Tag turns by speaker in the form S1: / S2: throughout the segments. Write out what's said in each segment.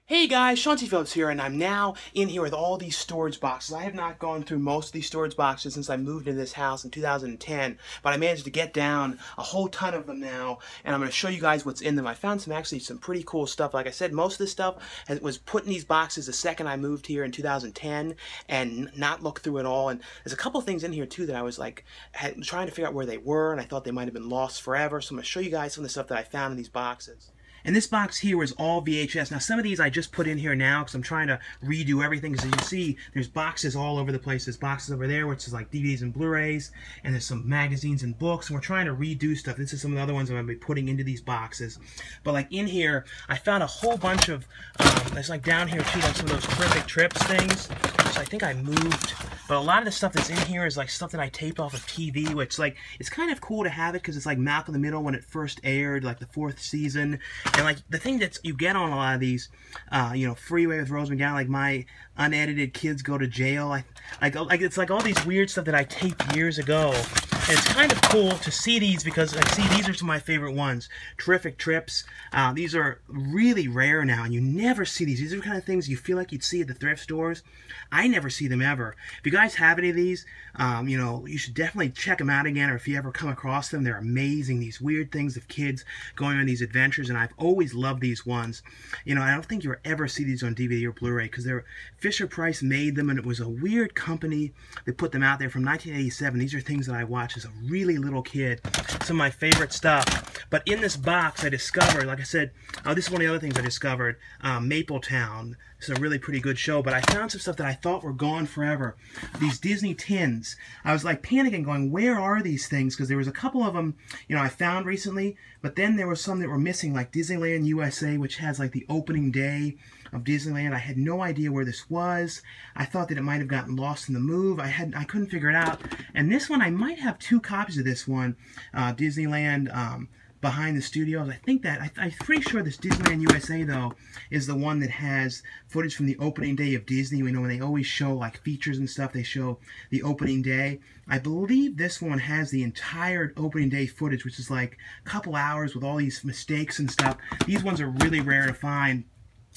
S1: Hey guys, Monsters Vhs here, and I'm now in here with all these storage boxes. I have not gone through most of these storage boxes since I moved into this house in 2010, but I managed to get down a whole ton of them now, and I'm going to show you guys what's in them. I found some pretty cool stuff. Like I said, most of this stuff was put in these boxes the second I moved here in 2010, and not looked through at all. And there's a couple things in here too that I was like trying to figure out where they were, and I thought they might have been lost forever. So I'm going to show you guys some of the stuff that I found in these boxes. And this box here is all VHS. Now, some of these I just put in here now because I'm trying to redo everything. As you see, there's boxes all over the place. There's boxes over there, which is like DVDs and Blu-rays, and there's some magazines and books, and we're trying to redo stuff. This is some of the other ones I'm going to be putting into these boxes. But like in here, I found a whole bunch of, there's like down here too, like some of those Terrific Trips things. So I think I moved. But a lot of the stuff that's in here is like stuff that I taped off of TV, which like, it's kind of cool to have it because it's like Malcolm in the Middle when it first aired, like the 4th season. And like the thing that you get on a lot of these, you know, Freeway with Rose McGowan, like my unedited Kids Go to Jail, like it's like all these weird stuff that I taped years ago. And it's kind of cool to see these because, like, see, these are some of my favorite ones. Terrific Trips. These are really rare now, and you never see these. These are the kind of things you feel like you'd see at the thrift stores. I never see them ever. If you guys have any of these, you know, you should definitely check them out again, or if you ever come across them, they're amazing. These weird things of kids going on these adventures, and I've always loved these ones. You know, I don't think you'll ever see these on DVD or Blu-ray because they're Fisher-Price made them, and it was a weird company that put them out there from 1987. These are things that I watched as a really little kid. Some of my favorite stuff. But in this box, I discovered, like I said, this is one of the other things I discovered, Mapletown. It's a really pretty good show, but I found some stuff that I thought were gone forever. These Disney tins. I was like panicking, going, where are these things? Because there was a couple of them, you know, I found recently, but then there were some that were missing, like Disneyland USA, which has like the opening day of Disneyland. I had no idea where this was. I thought that it might have gotten lost in the move. I couldn't figure it out. And this one, I might have 2 copies of this one, Disneyland Behind the Studios. I think that, I'm pretty sure this Disneyland USA, though, is the one that has footage from the opening day of Disney. You know, when they always show, like, features and stuff, they show the opening day. I believe this one has the entire opening day footage, which is like a couple hours with all these mistakes and stuff. These ones are really rare to find.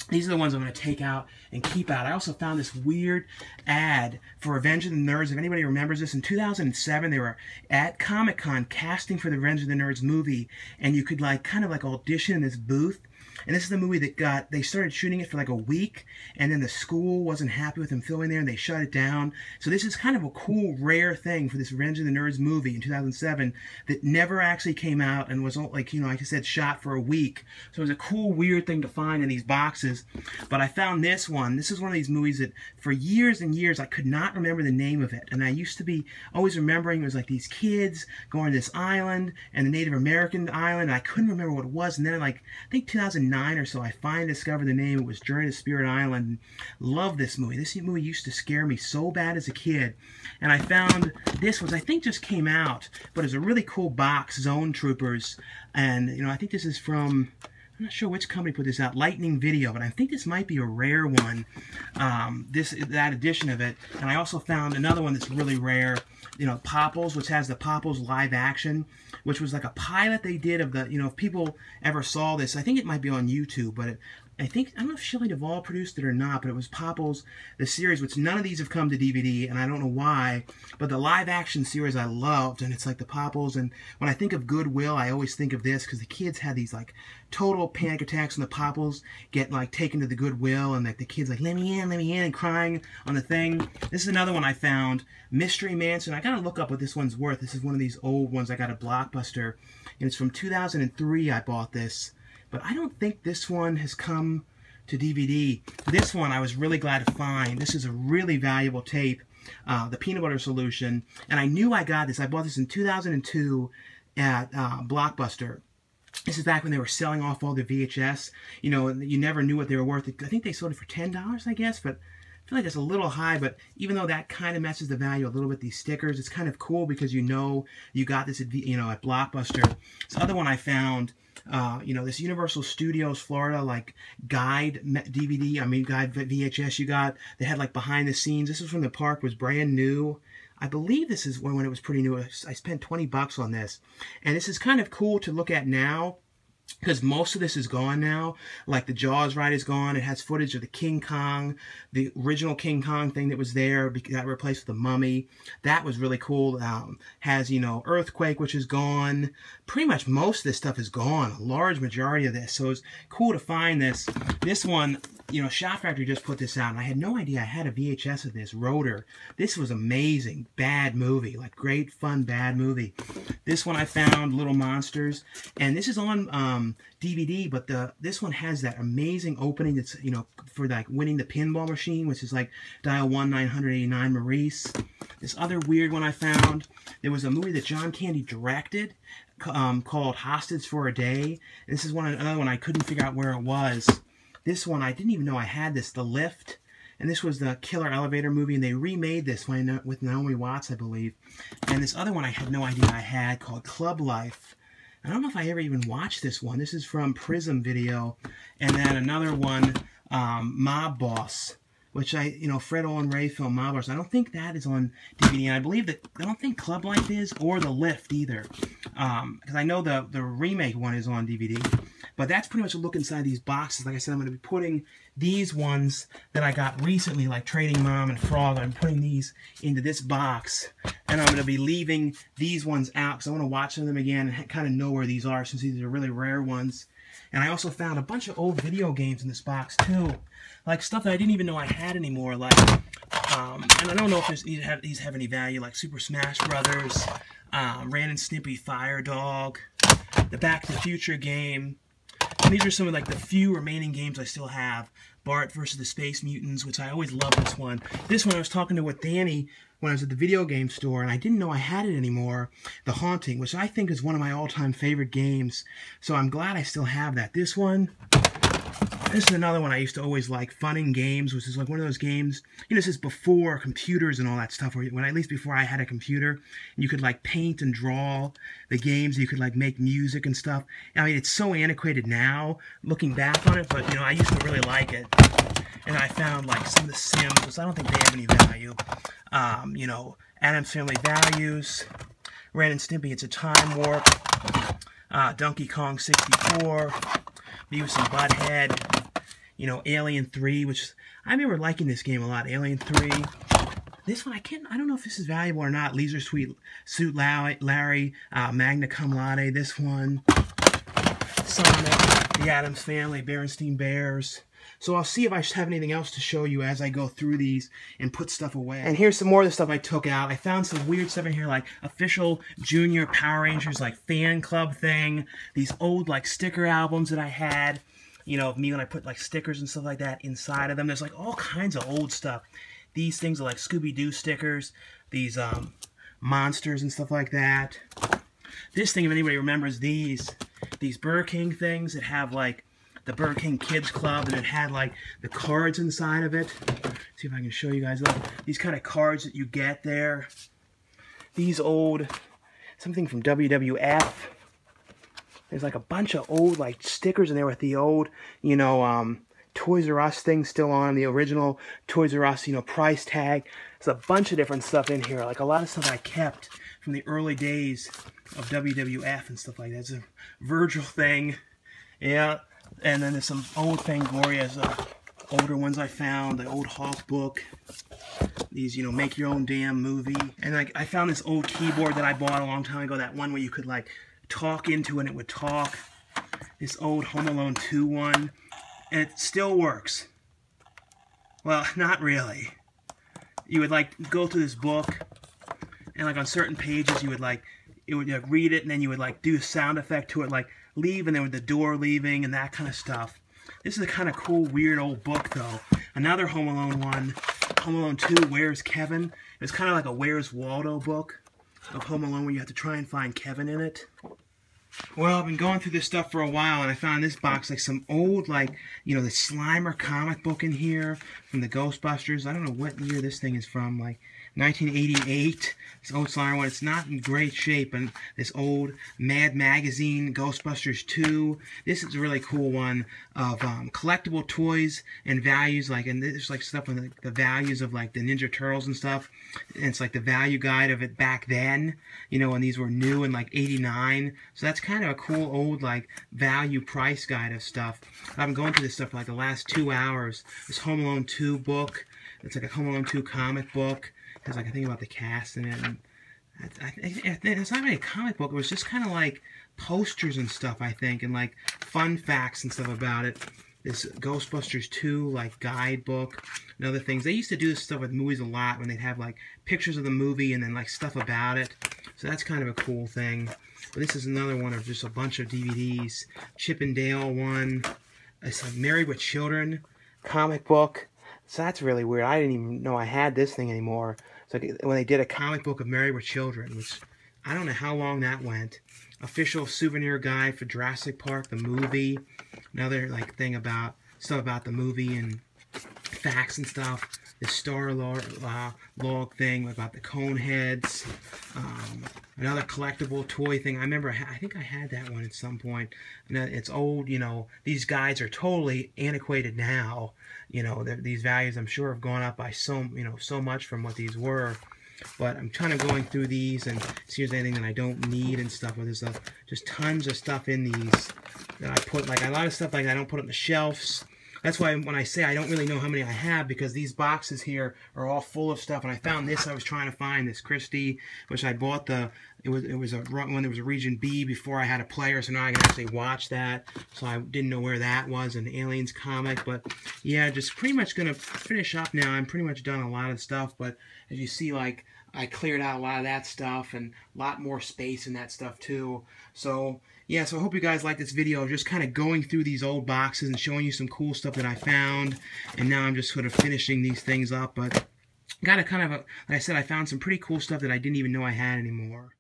S1: These are the ones I'm going to take out and keep out. I also found this weird ad for Revenge of the Nerds. If anybody remembers this, in 2007 they were at Comic-Con casting for the Revenge of the Nerds movie, and you could like kind of like audition in this booth. And this is the movie that they started shooting it for like a week, and then the school wasn't happy with them filming there, and they shut it down. So this is kind of a cool, rare thing for this Revenge of the Nerds movie in 2007 that never actually came out and was, like, you know, like I said, shot for a week. So it was a cool, weird thing to find in these boxes. But I found this one. This is one of these movies that for years and years I could not remember the name of it. And I used to be always remembering it was like these kids going to this island, and the Native American island, and I couldn't remember what it was. And then, like, I think 2009 or so, I finally discovered the name. It was Journey to Spirit Island. Love this movie. This movie used to scare me so bad as a kid. And I found this was, I think, just came out, but it's a really cool box, Zone Troopers. And, you know, I think this is from, I'm not sure which company put this out, Lightning Video, but I think this might be a rare one, that edition of it. And I also found another one that's really rare, you know, Popples, which has the Popples live action, which was like a pilot they did of the, you know, if people ever saw this, I think it might be on YouTube, but I don't know if Shelley Duvall produced it or not, but it was Popples the Series, which none of these have come to DVD, and I don't know why, but the live action series I loved, and it's like the Popples, and when I think of Goodwill, I always think of this, because the kids had these like total panic attacks, and the Popples get like taken to the Goodwill, and like the kids like, let me in, and crying on the thing. This is another one I found, Mystery Mansion. I gotta look up what this one's worth. This is one of these old ones I got at Blockbuster, and it's from 2003 I bought this. But I don't think this one has come to DVD. This one I was really glad to find. This is a really valuable tape, the Peanut Butter Solution. And I knew I got this. I bought this in 2002 at Blockbuster. This is back when they were selling off all the VHS. You know, you never knew what they were worth. I think they sold it for $10, I guess, but I feel like it's a little high. But even though that kind of messes the value a little bit, these stickers, it's kind of cool because you know you got this at, you know, at Blockbuster. This other one I found, you know, this Universal Studios Florida, like, guide DVD, guide VHS you got. They had, like, behind the scenes. This was from the park, was brand new. I believe this is when it was pretty new. I spent $20 on this. And this is kind of cool to look at now. because most of this is gone now. Like the Jaws ride is gone. It has footage of the King Kong, the original King Kong thing that was there, got replaced with the Mummy. That was really cool. Has, you know, Earthquake, which is gone. Pretty much most of this stuff is gone. A large majority of this. So it's cool to find this. This one, you know, Shop Factory just put this out, and I had no idea I had a VHS of this, Rotor. This was amazing. Bad movie. Like, great, fun, bad movie. This one I found, Little Monsters. And this is on DVD, but this one has that amazing opening that's, you know, for like winning the pinball machine, which is like dial 1-989 Maurice. This other weird one I found, there was a movie that John Candy directed called Hostage for a Day. And this is another one I couldn't figure out where it was. This one, I didn't even know I had this, The Lift. And this was the Killer Elevator movie, and they remade this one with Naomi Watts, I believe. And this other one I had no idea I had, called Club Life. I don't know if I ever even watched this one. This is from Prism Video. And then another one, Mob Boss, which Fred Owen Ray film Mob Boss. I don't think that is on DVD, and I believe that, I don't think Club Life is, or The Lift either. Because I know the remake one is on DVD. But that's pretty much a look inside these boxes. Like I said, I'm going to be putting these ones that I got recently, like Trading Mom and Frog, I'm putting these into this box. And I'm going to be leaving these ones out because I want to watch them again and kind of know where these are, since these are really rare ones. And I also found a bunch of old video games in this box too. Like stuff that I didn't even know I had anymore. Like, and I don't know if these have any value, like Super Smash Brothers, Ren and Stimpy Fire Dog, the Back to the Future game. And these are some of like the few remaining games I still have. Bart versus the Space Mutants, which I always love this one. This one I was talking with Danny when I was at the video game store, and I didn't know I had it anymore. The Haunting, which I think is one of my all-time favorite games. So I'm glad I still have that. This one, this is another one I used to always like, Fun and Games, which is like one of those games, you know, this is before computers and all that stuff, or when at least before I had a computer, and you could like paint and draw the games, you could like make music and stuff. I mean, it's so antiquated now, looking back on it, but, you know, I used to really like it. And I found like some of the Sims, which I don't think they have any value. You know, Addams Family Values, Ren and Stimpy, It's a Time Warp, Donkey Kong 64, Beavis and Butthead, you know, Alien 3, which I remember liking this game a lot, Alien 3. This one, I don't know if this is valuable or not, Leisure Suit Larry, Magna Cum Laude, this one, Sonic, The Addams Family, Berenstein Bears. So I'll see if I have anything else to show you as I go through these and put stuff away. And here's some more of the stuff I took out. I found some weird stuff in here, like official Junior Power Rangers, like fan club thing. These old like sticker albums that I had, you know, of me when I put like stickers and stuff like that inside of them. There's like all kinds of old stuff. These things are like Scooby-Doo stickers. These monsters and stuff like that. This thing, if anybody remembers these Burger King things that have like the Burger King Kids Club, and it had like the cards inside of it. See if I can show you guys. Look, these kind of cards that you get there. These old, something from WWF. There's like a bunch of old like stickers in there with the old, you know, Toys R Us thing still on, the original Toys R Us, you know, price tag. There's a bunch of different stuff in here, like a lot of stuff I kept from the early days of WWF and stuff like that. It's a Virgil thing, yeah. And then there's some old Fangoria's, older ones I found, the old Hulk book. These, you know, Make Your Own Damn Movie. And like, I found this old keyboard that I bought a long time ago, that one where you could like talk into it and it would talk. This old Home Alone 2 one. And it still works. Well, not really. You would like go through this book, and like on certain pages you would like, it would like, read it, and then you would like do a sound effect to it, like leave, and then with the door leaving and that kind of stuff. This is a kind of cool, weird old book though. Another Home Alone one, Home Alone 2, Where's Kevin? It's kind of like a Where's Waldo book of Home Alone where you have to try and find Kevin in it. Well, I've been going through this stuff for a while, and I found this box, like some old, like, you know, the Slimer comic book in here from the Ghostbusters. I don't know what year this thing is from. Like, 1988. This old slime one. It's not in great shape. And this old Mad Magazine, Ghostbusters 2. This is a really cool one of collectible toys and values. And there's like stuff with the values of like the Ninja Turtles and stuff. And it's like the value guide of it back then. You know, when these were new in like '89. So that's kind of a cool old like value price guide of stuff. I've been going through this stuff for like the last 2 hours. This Home Alone 2 book. It's like a Home Alone 2 comic book. It has like a thing about the cast in it. And it's not really a comic book. It was just kind of like posters and stuff, I think, and like fun facts and stuff about it. This Ghostbusters 2 like guidebook and other things. They used to do this stuff with movies a lot when they'd have like pictures of the movie and then like stuff about it. So that's kind of a cool thing. But this is another one of just a bunch of DVDs. Chip and Dale one. It's like Married with Children comic book. So that's really weird. I didn't even know I had this thing anymore. So when they did a comic book of Married with Children, which I don't know how long that went. Official souvenir guide for Jurassic Park, the movie. Another like thing about stuff about the movie and facts and stuff. The Star log thing about the cone heads. Another collectible toy thing. I remember, I think I had that one at some point. And it's old, you know. These guides are totally antiquated now. You know, these values I'm sure have gone up by so much from what these were. But I'm kind of going through these and see if there's anything that I don't need and stuff. But there's just tons of stuff in these that I put, like a lot of stuff like I don't put on the shelves. That's why when I say I don't really know how many I have, because these boxes here are all full of stuff. And I found this. I was trying to find this Christie, which I bought it was when there was a Region B before I had a player, so now I can actually watch that. So I didn't know where that was, an Aliens comic. But yeah, just pretty much gonna finish up now. I'm pretty much done a lot of stuff, but as you see, like I cleared out a lot of that stuff and a lot more space in that stuff too. So yeah, so I hope you guys like this video, just kind of going through these old boxes and showing you some cool stuff that I found. And now I'm just sort of finishing these things up, but got a kind of like I said, I found some pretty cool stuff that I didn't even know I had anymore.